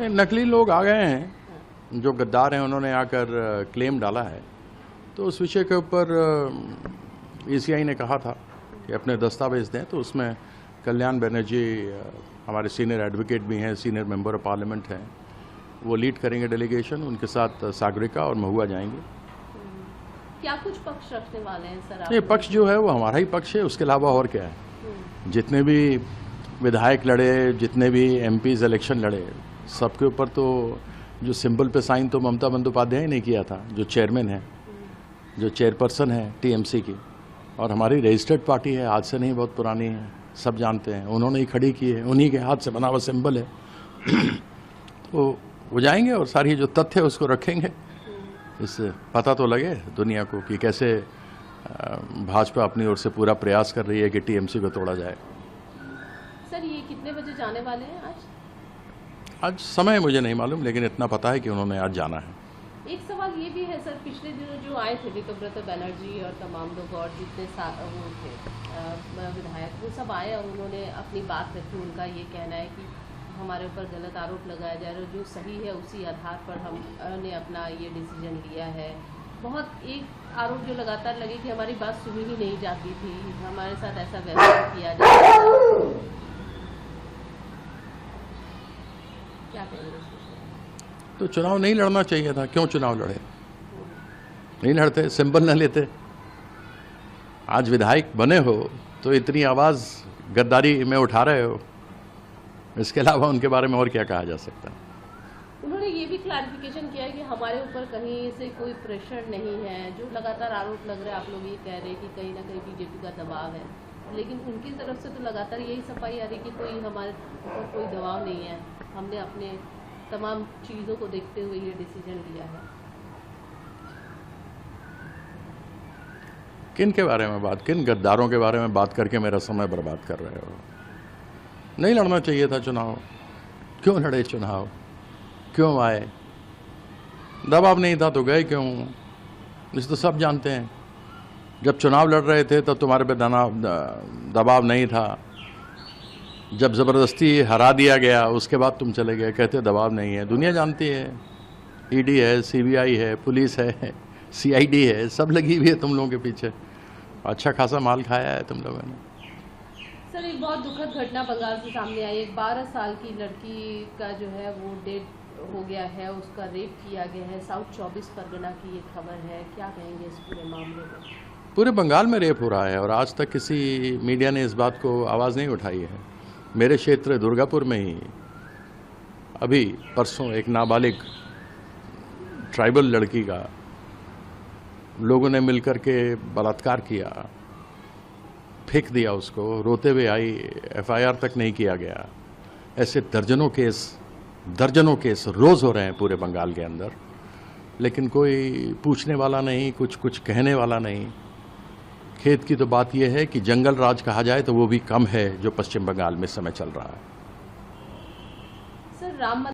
नकली लोग आ गए हैं जो गद्दार हैं, उन्होंने आकर क्लेम डाला है। तो उस विषय के ऊपर ईसीआई ने कहा था कि अपने दस्तावेज दें, तो उसमें कल्याण बनर्जी हमारे सीनियर एडवोकेट भी हैं, सीनियर मेंबर ऑफ पार्लियामेंट हैं, वो लीड करेंगे डेलीगेशन। उनके साथ सागरिका और महुआ जाएंगे। क्या कुछ पक्ष रखने वाले हैं सर? ये पक्ष जो है वो हमारा ही पक्ष है, उसके अलावा और क्या है। जितने भी विधायक लड़े, जितने भी एमपीज इलेक्शन लड़े, सबके ऊपर तो जो सिंबल पे साइन तो ममता बंदोपाध्याय ने किया था, जो चेयरमैन है, जो चेयरपर्सन है टीएमसी की, और हमारी रजिस्टर्ड पार्टी है, आज से नहीं, बहुत पुरानी है, सब जानते हैं, उन्होंने ही खड़ी की है, उन्हीं के हाथ से बना हुआ सिंबल है। तो वो जाएंगे और सारी जो तथ्य है उसको रखेंगे, इससे पता तो लगे दुनिया को कि कैसे भाजपा अपनी ओर से पूरा प्रयास कर रही है कि टीएमसी को तोड़ा जाए। सर ये कितने बजे जाने वाले हैं आज समय मुझे नहीं मालूम, लेकिन इतना पता है कि उन्होंने आज जाना है। एक सवाल ये भी है सर, पिछले दिनों जो आए थे ऋतुव्रत बनर्जी और तमाम लोग और जितने वो थे विधायक, वो सब आए और उन्होंने अपनी बात रखी। उनका ये कहना है कि हमारे ऊपर गलत आरोप लगाया जा रहा है, जो सही है उसी आधार पर हमने अपना ये डिसीजन लिया है। बहुत एक आरोप जो लगातार लगे कि हमारी बात सुनी ही नहीं जाती थी, हमारे साथ ऐसा व्यवहार किया जाता है, क्या कहेंगे? तो चुनाव नहीं लड़ना चाहिए था, क्यों चुनाव लड़े? नहीं लड़ते, सिंबल न लेते। आज विधायक बने हो तो इतनी आवाज़ गद्दारी में उठा रहे हो, इसके अलावा उनके बारे में और क्या कहा जा सकता है? उन्होंने ये भी क्लैरिफिकेशन किया कि हमारे ऊपर कहीं से कोई प्रेशर नहीं है। जो लगातार आरोप लग रहा है, आप लोग ये कह रहे हैं कि कहीं ना कहीं बीजेपी का दबाव है, लेकिन उनकी तरफ से तो लगातार यही सफाई आ रही कि कोई हमारे ऊपर कोई दबाव नहीं है, हमने अपने तमाम चीज़ों को देखते हुए ये डिसीजन लिया है। किन के बारे में बात, किन गद्दारों के बारे में बात करके मेरा समय बर्बाद कर रहे हो? नहीं लड़ना चाहिए था चुनाव, क्यों लड़े चुनाव, क्यों आए? दबाव नहीं था तो गए क्यों? इस तो सब जानते हैं। जब चुनाव लड़ रहे थे तब तुम्हारे पे दबाव नहीं था, जब ज़बरदस्ती हरा दिया गया उसके बाद तुम चले गए, कहते दबाव नहीं है। दुनिया जानती है, ईडी है, सीबीआई है, पुलिस है, सीआईडी है, सब लगी हुई है तुम लोगों के पीछे। अच्छा खासा माल खाया है तुम लोगों ने। सर एक बहुत दुखद घटना बंगाल से सामने आई। एक 12 साल की लड़की का जो है वो डेथ हो गया है, उसका रेप किया गया है। साउथ 24 परगना की ये खबर है, क्या कहेंगे इस पूरे मामले में? पूरे बंगाल में रेप हो रहा है और आज तक किसी मीडिया ने इस बात को आवाज़ नहीं उठाई है। मेरे क्षेत्र दुर्गापुर में ही अभी परसों एक नाबालिग ट्राइबल लड़की का लोगों ने मिलकर के बलात्कार किया, फेंक दिया उसको, रोते हुए आई, एफआईआर तक नहीं किया गया। ऐसे दर्जनों केस रोज़ हो रहे हैं पूरे बंगाल के अंदर, लेकिन कोई पूछने वाला नहीं, कुछ कहने वाला नहीं। खेत की तो बात यह है कि जंगल राज कहा जाए तो वो भी कम है जो पश्चिम बंगाल में समय चल रहा है। सर राम